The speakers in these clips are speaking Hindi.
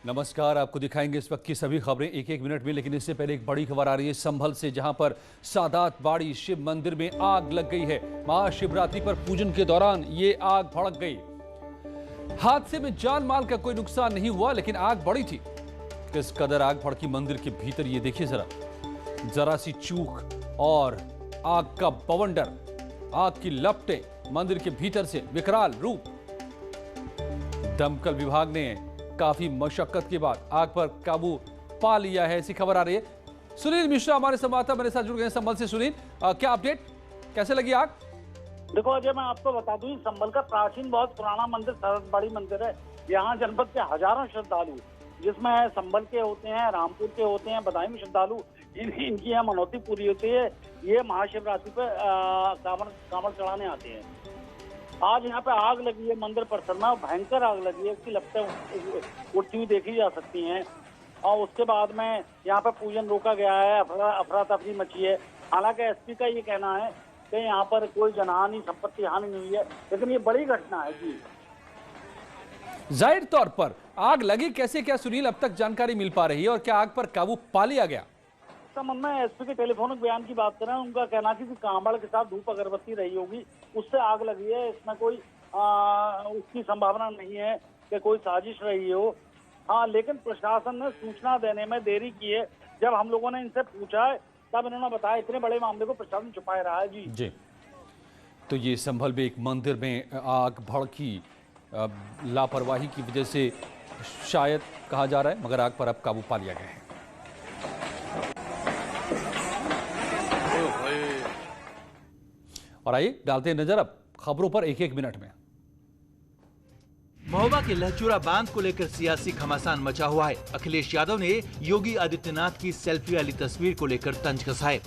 नमस्कार, आपको दिखाएंगे इस वक्त की सभी खबरें एक एक मिनट में, लेकिन इससे पहले एक बड़ी खबर आ रही है संभल से, जहां पर सादात बाड़ी शिव मंदिर में आग लग गई है। महाशिवरात्रि पर पूजन के दौरान ये आग भड़क गई। हादसे में जान माल का कोई नुकसान नहीं हुआ, लेकिन आग बड़ी थी। किस कदर आग भड़की मंदिर के भीतर, ये देखिए जरा सी चूक और आग का बवंडर, आग की लपटें मंदिर के भीतर से विकराल रूप। दमकल विभाग ने काफी मशक्कत के बाद आग पर काबू पा लिया है, ऐसी खबर आ रही है। सुनील मिश्रा हमारे संवाददाता मेरे साथ जुड़ गए हैं संभल से। सुनील, क्या अपडेट, कैसे लगी आग? देखो अजय, मैं आपको बता दूं, संभल का प्राचीन बहुत पुराना मंदिर सादात बाड़ी मंदिर है। यहाँ जनपद के हजारों श्रद्धालु, जिसमें संभल के होते हैं, रामपुर के होते हैं, बदायूं में श्रद्धालु, इनकी यहाँ मनौती पूरी होती है। ये महाशिवरात्रि पर कांवड़ चढ़ाने आते हैं। आज यहाँ पे आग लगी है मंदिर परिसर में, भयंकर आग लगी है। इसकी लपटें उठती हुई देखी जा सकती हैं। और उसके बाद में यहाँ पे पूजन रोका गया है, अफरा तफरी मची है। हालांकि एसपी का ये कहना है कि यहाँ पर कोई जनहानि, संपत्ति हानि नहीं हुई है, लेकिन ये बड़ी घटना है जी। जाहिर तौर पर आग लगी कैसे, क्या सुनील अब तक जानकारी मिल पा रही है, और क्या आग पर काबू पा लिया गया? संबंध में एसपी के टेलीफोनिक बयान की बात करें, उनका कहना है कि कांवड़ के साथ धूप अगरबत्ती रही होगी, उससे आग लगी है। इसमें कोई उसकी संभावना नहीं है कि कोई साजिश रही हो। हाँ, लेकिन प्रशासन ने सूचना देने में देरी की है। जब हम लोगों ने इनसे पूछा है तब इन्होंने बताया इतने बड़े मामले को प्रशासन छुपा रहा है जी। तो ये संभल में एक मंदिर में आग भड़की, लापरवाही की वजह से शायद कहा जा रहा है, मगर आग पर अब काबू पा लिया गया है। और आइए डालते हैं नजर अब खबरों पर एक एक मिनट में। महोबा के लहचूरा बांध को लेकर सियासी घमासान मचा हुआ है। अखिलेश यादव ने योगी आदित्यनाथ की सेल्फी वाली तस्वीर को लेकर तंज कसा है।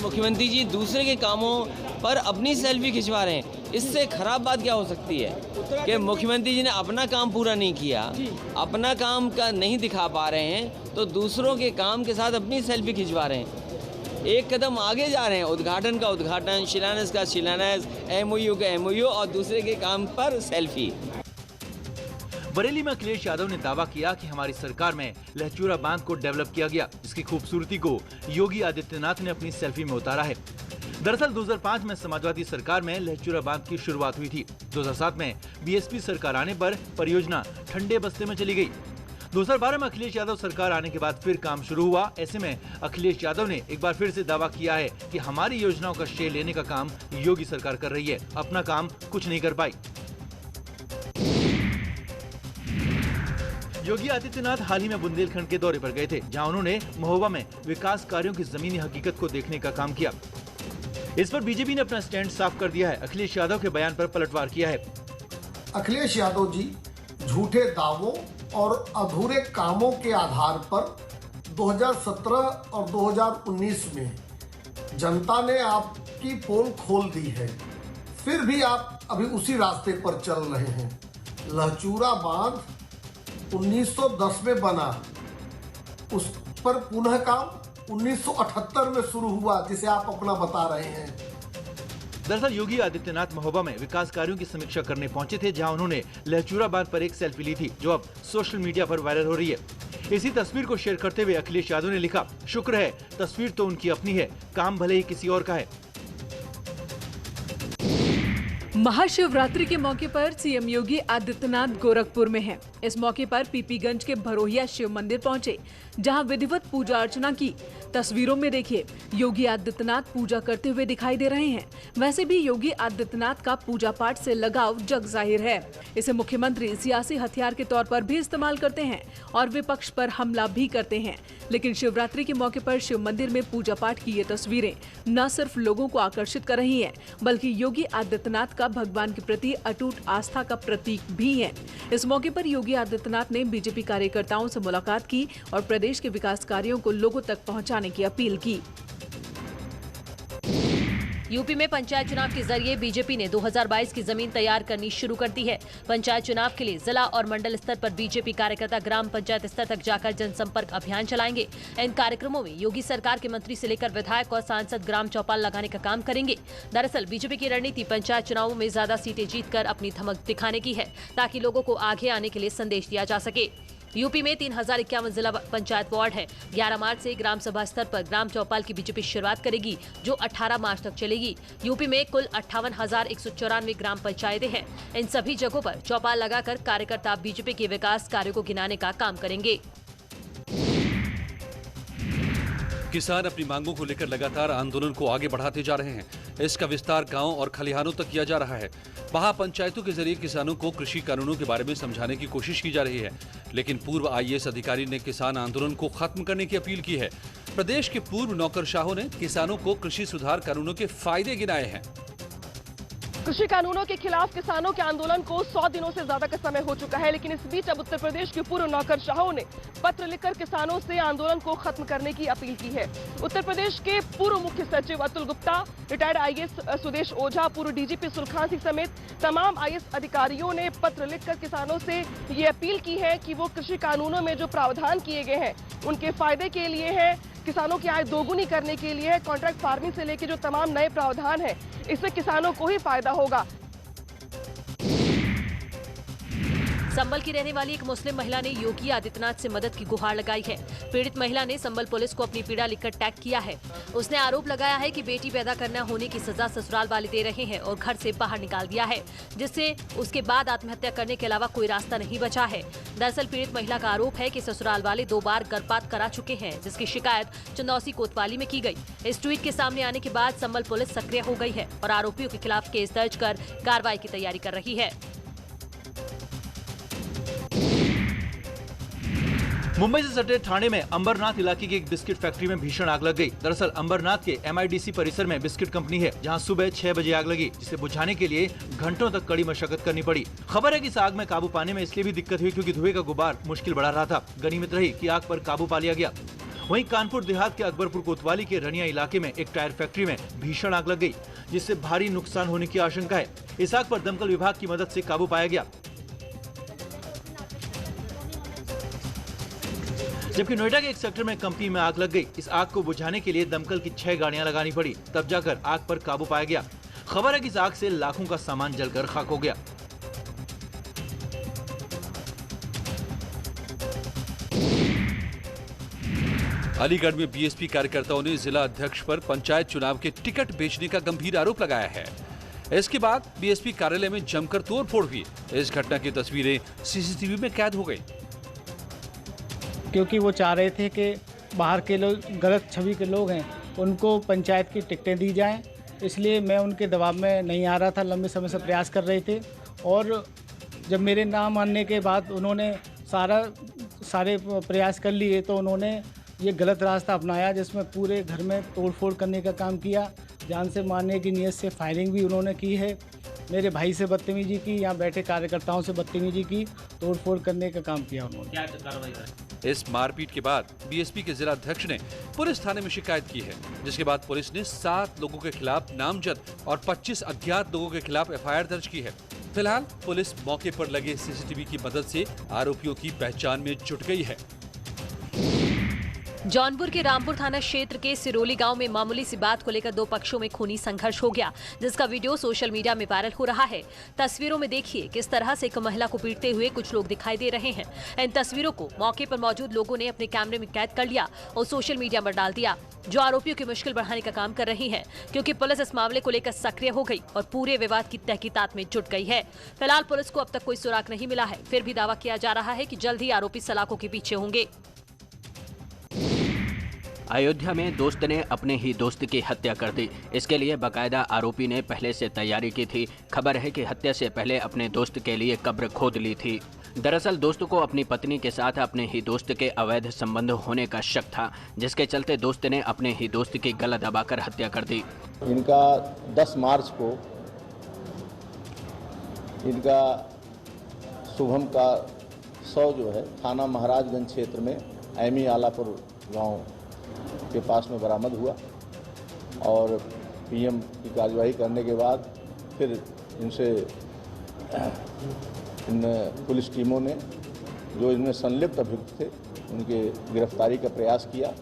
मुख्यमंत्री जी दूसरे के कामों पर अपनी सेल्फी खिंचवा रहे हैं, इससे खराब बात क्या हो सकती है कि मुख्यमंत्री जी ने अपना काम पूरा नहीं किया, अपना काम का नहीं दिखा पा रहे हैं, तो दूसरों के काम के साथ अपनी सेल्फी खिंचवा रहे हैं। एक कदम आगे जा रहे हैं, उद्घाटन का उद्घाटन, शिलान्यास का शिलान्यास, एमओयू का एमओयू, और दूसरे के काम पर सेल्फी। बरेली में अखिलेश यादव ने दावा किया कि हमारी सरकार में लहचूरा बांध को डेवलप किया गया, जिसकी खूबसूरती को योगी आदित्यनाथ ने अपनी सेल्फी में उतारा है। दरअसल 2005 में समाजवादी सरकार में लहचूरा बांध की शुरुआत हुई थी। 2007 में बीएसपी सरकार आने पर परियोजना ठंडे बस्ते में चली गई। 2012 में अखिलेश यादव सरकार आने के बाद फिर काम शुरू हुआ। ऐसे में अखिलेश यादव ने एक बार फिर से दावा किया है कि हमारी योजनाओं का श्रेय लेने का काम योगी सरकार कर रही है, अपना काम कुछ नहीं कर पाई। योगी आदित्यनाथ हाल ही में बुंदेलखंड के दौरे पर गए थे, जहां उन्होंने महोबा में विकास कार्यों की जमीनी हकीकत को देखने का काम किया। इस पर बीजेपी ने अपना स्टैंड साफ कर दिया है। अखिलेश यादव के बयान पर पलटवार किया है। अखिलेश यादव जी झूठे दावों और अधूरे कामों के आधार पर 2017 और 2019 में जनता ने आपकी पोल खोल दी है, फिर भी आप अभी उसी रास्ते पर चल रहे हैं। लहचूरा बांध 1910 में बना, उस पर पुनः काम 1978 में शुरू हुआ, जिसे आप अपना बता रहे हैं। दरअसल योगी आदित्यनाथ महोबा में विकास कार्यों की समीक्षा करने पहुंचे थे, जहां उन्होंने लहचूरा बांध पर एक सेल्फी ली थी, जो अब सोशल मीडिया पर वायरल हो रही है। इसी तस्वीर को शेयर करते हुए अखिलेश यादव ने लिखा, शुक्र है तस्वीर तो उनकी अपनी है, काम भले ही किसी और का है। महाशिवरात्रि के मौके पर सीएम योगी आदित्यनाथ गोरखपुर में हैं। इस मौके पर पीपीगंज के भरोहिया शिव मंदिर पहुंचे, जहां विधिवत पूजा अर्चना की। तस्वीरों में देखिए, योगी आदित्यनाथ पूजा करते हुए दिखाई दे रहे हैं। वैसे भी योगी आदित्यनाथ का पूजा पाठ से लगाव जग जाहिर है। इसे मुख्यमंत्री सियासी हथियार के तौर पर भी इस्तेमाल करते हैं और विपक्ष पर हमला भी करते हैं। लेकिन शिवरात्रि के मौके पर शिव मंदिर में पूजा पाठ की ये तस्वीरें न सिर्फ लोगों को आकर्षित कर रही हैं, बल्कि योगी आदित्यनाथ का भगवान के प्रति अटूट आस्था का प्रतीक भी है। इस मौके पर योगी आदित्यनाथ ने बीजेपी कार्यकर्ताओं से मुलाकात की और प्रदेश के विकास कार्यों को लोगों तक पहुंचाने की अपील की। यूपी में पंचायत चुनाव के जरिए बीजेपी ने 2022 की जमीन तैयार करनी शुरू कर दी है। पंचायत चुनाव के लिए जिला और मंडल स्तर पर बीजेपी कार्यकर्ता ग्राम पंचायत स्तर तक जाकर जनसंपर्क अभियान चलाएंगे। इन कार्यक्रमों में योगी सरकार के मंत्री से लेकर विधायक और सांसद ग्राम चौपाल लगाने का काम करेंगे। दरअसल बीजेपी की रणनीति पंचायत चुनावों में ज्यादा सीटें जीतकर अपनी धमक दिखाने की है, ताकि लोगों को आगे आने के लिए संदेश दिया जा सके। यूपी में 3051 जिला पंचायत वार्ड है। 11 मार्च से ग्राम सभा स्तर पर ग्राम चौपाल की बीजेपी शुरुआत करेगी, जो 18 मार्च तक चलेगी। यूपी में कुल 58,194 ग्राम पंचायतें हैं। इन सभी जगहों पर चौपाल लगाकर कार्यकर्ता बीजेपी के विकास कार्यों को गिनाने का काम करेंगे। किसान अपनी मांगों को लेकर लगातार आंदोलन को आगे बढ़ाते जा रहे हैं। इसका विस्तार गांव और खलिहानों तक किया जा रहा है। महापंचायतों के जरिए किसानों को कृषि कानूनों के बारे में समझाने की कोशिश की जा रही है। लेकिन पूर्व आईएएस अधिकारी ने किसान आंदोलन को खत्म करने की अपील की है। प्रदेश के पूर्व नौकरशाहों ने किसानों को कृषि सुधार कानूनों के फायदे गिनाए हैं। कृषि कानूनों के खिलाफ किसानों के आंदोलन को 100 दिनों से ज्यादा का समय हो चुका है, लेकिन इस बीच अब उत्तर प्रदेश के पूर्व नौकरशाहों ने पत्र लिखकर किसानों से आंदोलन को खत्म करने की अपील की है। उत्तर प्रदेश के पूर्व मुख्य सचिव अतुल गुप्ता, रिटायर्ड आईएएस सुदेश ओझा, पूर्व डीजीपी सुलखान सिंह समेत तमाम आईएएस अधिकारियों ने पत्र लिखकर किसानों से ये अपील की है कि वो कृषि कानूनों में जो प्रावधान किए गए हैं उनके फायदे के लिए है, किसानों की आय दोगुनी करने के लिए है। कॉन्ट्रैक्ट फार्मिंग से लेकर जो तमाम नए प्रावधान है, इससे किसानों को ही फायदा होगा। संबल की रहने वाली एक मुस्लिम महिला ने योगी आदित्यनाथ से मदद की गुहार लगाई है। पीड़ित महिला ने संबल पुलिस को अपनी पीड़ा लिखकर टैग किया है। उसने आरोप लगाया है कि बेटी पैदा करना होने की सजा ससुराल वाले दे रहे हैं और घर से बाहर निकाल दिया है, जिससे उसके बाद आत्महत्या करने के अलावा कोई रास्ता नहीं बचा है। दरअसल पीड़ित महिला का आरोप है कि ससुराल वाले 2 बार गर्भपात करा चुके हैं, जिसकी शिकायत चंदौसी कोतवाली में की गई। इस ट्वीट के सामने आने के बाद संबल पुलिस सक्रिय हो गई है और आरोपियों के खिलाफ केस दर्ज कर कार्रवाई की तैयारी कर रही है। मुंबई से सटे ठाणे में अंबरनाथ इलाके की एक बिस्किट फैक्ट्री में भीषण आग लग गई। दरअसल अंबरनाथ के MIDC परिसर में बिस्किट कंपनी है, जहां सुबह 6 बजे आग लगी, जिसे बुझाने के लिए घंटों तक कड़ी मशक्कत करनी पड़ी। खबर है कि इस आग में काबू पाने में इसलिए भी दिक्कत हुई क्योंकि धुएं का गुबार मुश्किल बढ़ा रहा था। गनीमत रही कि आग पर काबू पा लिया गया। वहीं कानपुर देहात के अकबरपुर कोतवाली के रनिया इलाके में एक टायर फैक्ट्री में भीषण आग लग गई, जिससे भारी नुकसान होने की आशंका है। इस आग पर दमकल विभाग की मदद से काबू पाया गया। जबकि नोएडा के एक सेक्टर में कंपनी में आग लग गई। इस आग को बुझाने के लिए दमकल की 6 गाड़ियां लगानी पड़ी, तब जाकर आग पर काबू पाया गया। खबर है कि इस आग से लाखों का सामान जलकर खाक हो गया। अलीगढ़ में बीएसपी कार्यकर्ताओं ने जिला अध्यक्ष पर पंचायत चुनाव के टिकट बेचने का गंभीर आरोप लगाया है। इसके बाद बीएसपी कार्यालय में जमकर तोड़फोड़ हुई। इस घटना की तस्वीरें सीसीटीवी में कैद हो गई। क्योंकि वो चाह रहे थे कि बाहर के लोग, गलत छवि के लोग हैं, उनको पंचायत की टिकटें दी जाएं, इसलिए मैं उनके दबाव में नहीं आ रहा था। लंबे समय से प्रयास कर रहे थे और जब मेरे ना मानने के बाद उन्होंने सारे प्रयास कर लिए, तो उन्होंने ये गलत रास्ता अपनाया, जिसमें पूरे घर में तोड़फोड़ करने का काम किया। जान से मारने की नीयत से फायरिंग भी उन्होंने की है। मेरे भाई से बदतमीजी की, यहाँ बैठे कार्यकर्ताओं से बदतमीजी की, तोड़फोड़ करने का काम किया उन्होंने। क्या कार्रवाई करें? इस मारपीट के बाद बीएसपी के जिला अध्यक्ष ने पुलिस थाने में शिकायत की है, जिसके बाद पुलिस ने 7 लोगों के खिलाफ नामजद और 25 अज्ञात लोगों के खिलाफ FIR दर्ज की है। फिलहाल पुलिस मौके पर लगे CCTV की मदद से आरोपियों की पहचान में जुट गई है। जौनपुर के रामपुर थाना क्षेत्र के सिरोली गांव में मामूली सी बात को लेकर 2 पक्षों में खूनी संघर्ष हो गया, जिसका वीडियो सोशल मीडिया में वायरल हो रहा है। तस्वीरों में देखिए किस तरह से एक महिला को पीटते हुए कुछ लोग दिखाई दे रहे हैं। इन तस्वीरों को मौके पर मौजूद लोगों ने अपने कैमरे में कैद कर लिया और सोशल मीडिया पर डाल दिया, जो आरोपियों की मुश्किल बढ़ाने का काम कर रही है, क्योंकि पुलिस इस मामले को लेकर सक्रिय हो गई और पूरे विवाद की तहकीकात में जुट गई है। फिलहाल पुलिस को अब तक कोई सुराग नहीं मिला है, फिर भी दावा किया जा रहा है कि जल्द ही आरोपी सलाखों के पीछे होंगे। अयोध्या में दोस्त ने अपने ही दोस्त की हत्या कर दी। इसके लिए बाकायदा आरोपी ने पहले से तैयारी की थी। खबर है कि हत्या से पहले अपने दोस्त के लिए कब्र खोद ली थी। दरअसल दोस्त को अपनी पत्नी के साथ अपने ही दोस्त के अवैध संबंध होने का शक था, जिसके चलते दोस्त ने अपने ही दोस्त की गला दबाकर हत्या कर दी। इनका 10 मार्च को इनका शुभम का 100 जो है थाना महाराजगंज क्षेत्र में एमी आलापुर गांव के पास में बरामद हुआ और PM की कार्यवाही करने के बाद फिर इन पुलिस टीमों ने जो इनमें संलिप्त अभियुक्त थे उनके गिरफ्तारी का प्रयास किया।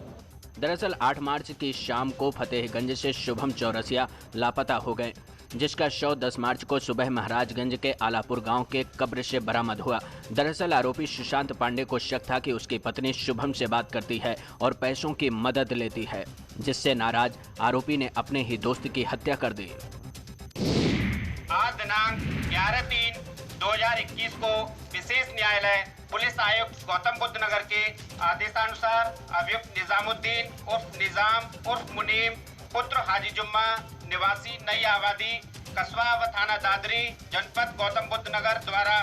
दरअसल 8 मार्च की शाम को फतेहगंज से शुभम चौरसिया लापता हो गए। जिसका शव 10 मार्च को सुबह महाराजगंज के आलापुर गांव के कब्र से बरामद हुआ। दरअसल आरोपी सुशांत पांडे को शक था कि उसकी पत्नी शुभम से बात करती है और पैसों की मदद लेती है, जिससे नाराज आरोपी ने अपने ही दोस्त की हत्या कर दी। आज दिनांक 11/3/2021 को विशेष न्यायालय पुलिस आयुक्त गौतम बुद्ध नगर के आदेशानुसार अभियुक्त निजामुद्दीन उर्फ निजाम उर्फ मुनीम पुत्र हाजी जुम्मा निवासी नई आबादी कस्बा व थाना दादरी जनपद गौतम बुद्ध नगर द्वारा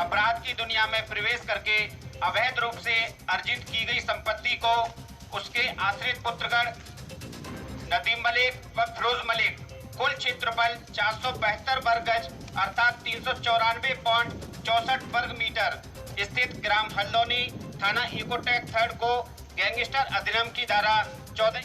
अपराध की दुनिया में प्रवेश करके अवैध रूप से अर्जित की गई संपत्ति को उसके आश्रित पुत्रगण नदीम मलिक व फिरोज मलिक कुल क्षेत्रफल 472 वर्ग गज अर्थात 394.64 वर्ग मीटर स्थित ग्राम हल्दौनी थाना इकोटेक 3 को गैंगस्टर अधिनियम की धारा 14